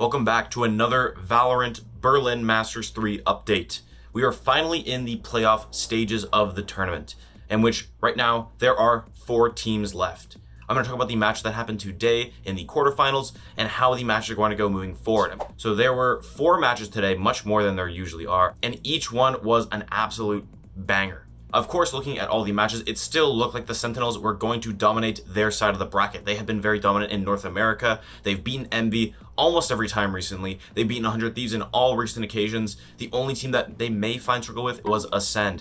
Welcome back to another Valorant Berlin Masters 3 update. We are finally in the playoff stages of the tournament, in which right now there are 4 teams left. I'm going to talk about the match that happened today in the quarterfinals and how the matches are going to go moving forward. So there were 4 matches today, much more than there usually are, and each one was an absolute banger. Of course, looking at all the matches, it still looked like the Sentinels were going to dominate their side of the bracket. They have been very dominant in North America. They've beaten Envy almost every time recently. They've beaten 100 Thieves in all recent occasions. The only team that they may find struggle with was Acend.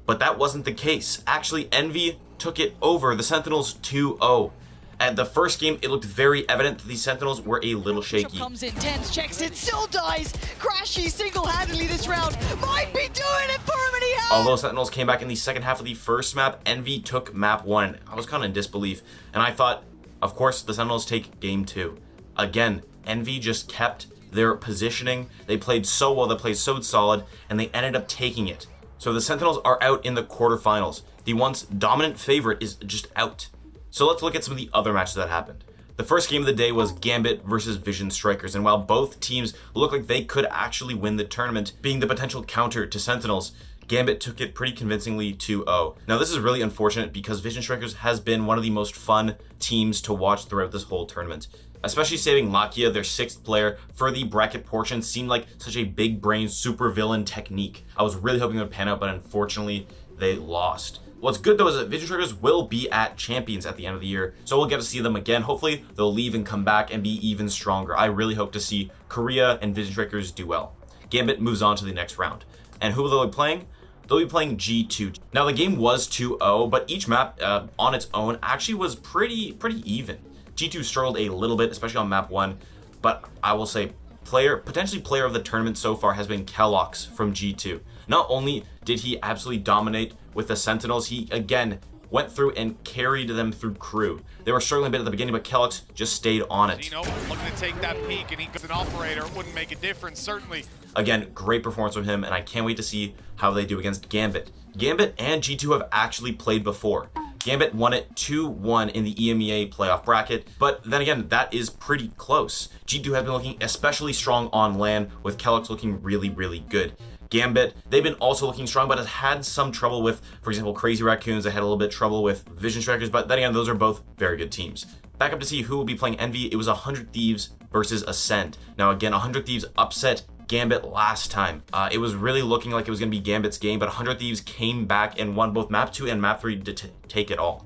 But that wasn't the case. Actually, Envy took it over the Sentinels 2-0. At the first game, it looked very evident that the Sentinels were a little shaky. Comes in, Tens checks it, still dies. Crashy single-handedly this round. Might be doing it for him, and he has. Although Sentinels came back in the second half of the first map, Envy took map 1. I was kind of in disbelief, and I thought, of course, the Sentinels take game 2. Again, Envy just kept their positioning. They played so well, they played so solid, and they ended up taking it. So the Sentinels are out in the quarterfinals. The once dominant favorite is just out. So let's look at some of the other matches that happened. The first game of the day was Gambit versus Vision Strikers, and while both teams look like they could actually win the tournament, being the potential counter to Sentinels, Gambit took it pretty convincingly 2-0. Now this is really unfortunate because Vision Strikers has been one of the most fun teams to watch throughout this whole tournament. Especially saving Lakia, their 6th player, for the bracket portion seemed like such a big brain super villain technique. I was really hoping it would pan out, but unfortunately they lost. What's good though is that Vision Strikers will be at Champions at the end of the year, so we'll get to see them again. Hopefully they'll leave and come back and be even stronger. I really hope to see Korea and Vision Strikers do well. Gambit moves on to the next round. And who will they be playing? They'll be playing G2. Now the game was 2-0, but each map on its own actually was pretty even. G2 struggled a little bit, especially on map 1, but I will say potentially player of the tournament so far has been Kellox from G2. Not only did he absolutely dominate with the Sentinels, he again went through and carried them through crew. They were struggling a bit at the beginning, but Kellox just stayed on it. Looking to take that peak, and he as an operator wouldn't make a difference, certainly. Again, great performance from him, and I can't wait to see how they do against Gambit. Gambit and G2 have actually played before. Gambit won it 2-1 in the EMEA playoff bracket, but then again, that is pretty close. G2 has been looking especially strong on LAN, with Kellox looking really good. Gambit, they've been also looking strong, but has had some trouble with, for example, Crazy Raccoons. They had a little bit of trouble with Vision Strikers, but then again, those are both very good teams. Back up to see who will be playing Envy. It was 100 Thieves versus Acend. Now again, 100 Thieves upset Gambit last time. It was really looking like it was going to be Gambit's game, but 100 Thieves came back and won both map 2 and map 3 to take it all.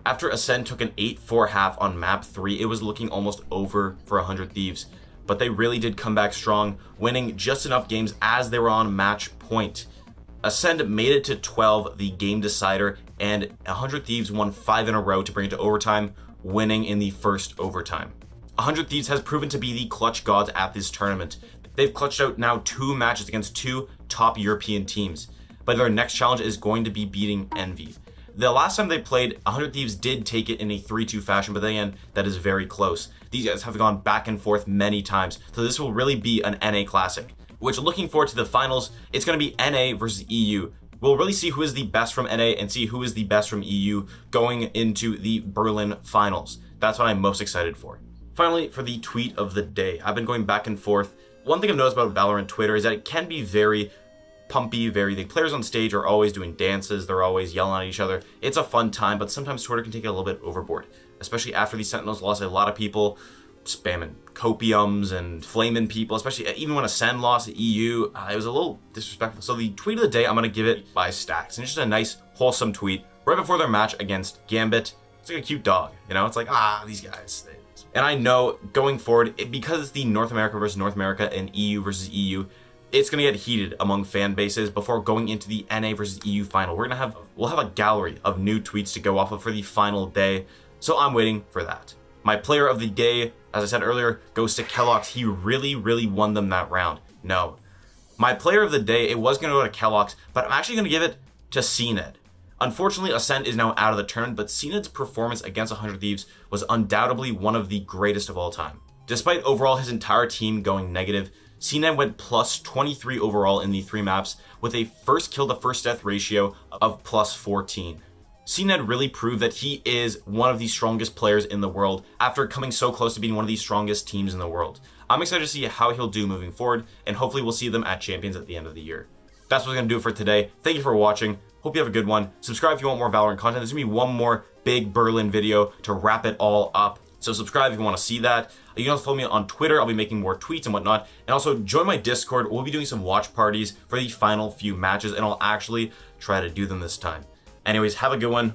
After Acend took an 8-4 half on map 3, it was looking almost over for 100 Thieves. But they really did come back strong, winning just enough games as they were on match point. Acend made it to 12, the game decider, and 100 Thieves won 5 in a row to bring it to overtime, winning in the first overtime. 100 Thieves has proven to be the clutch gods at this tournament. They've clutched out now 2 matches against 2 top European teams, but their next challenge is going to be beating Envy. The last time they played, 100 Thieves did take it in a 3-2 fashion, but then again, that is very close. These guys have gone back and forth many times, so this will really be an NA Classic. Which, looking forward to the finals, it's going to be NA versus EU. We'll really see who is the best from NA and see who is the best from EU going into the Berlin finals. That's what I'm most excited for. Finally, for the tweet of the day, I've been going back and forth. One thing I've noticed about Valorant Twitter is that it can be very pumpy, the players on stage are always doing dances, they're always yelling at each other. It's a fun time, but sometimes Twitter can take it a little bit overboard, especially after the Sentinels lost a lot of people spamming copiums and flaming people, especially even when Acend lost at EU. It was a little disrespectful. So the tweet of the day, I'm going to give it by Stacks, and it's just a nice, wholesome tweet right before their match against Gambit. It's like a cute dog, you know? It's like, these guys. And I know going forward, because it's the North America versus North America and EU versus EU, it's going to get heated among fan bases before going into the NA versus EU final. We'll have a gallery of new tweets to go off of for the final day, so I'm waiting for that. My player of the day, as I said earlier, goes to Kellox. He really won them that round. No. My player of the day, it was going to go to Kellox, but I'm actually going to give it to Sentinels. Unfortunately, Acend is now out of the tournament, but Sentinels' performance against 100 Thieves was undoubtedly one of the greatest of all time. Despite overall his entire team going negative, Sentinels went plus 23 overall in the 3 maps with a first kill to first death ratio of plus 14. Sentinels really proved that he is one of the strongest players in the world after coming so close to being one of the strongest teams in the world. I'm excited to see how he'll do moving forward, and hopefully we'll see them at Champions at the end of the year. That's what's going to do it for today. Thank you for watching. Hope you have a good one. Subscribe if you want more Valorant content. There's going to be one more big Berlin video to wrap it all up. So subscribe if you want to see that. You can also follow me on Twitter. I'll be making more tweets and whatnot. And also join my Discord. We'll be doing some watch parties for the final few matches, and I'll actually try to do them this time. Anyways, have a good one.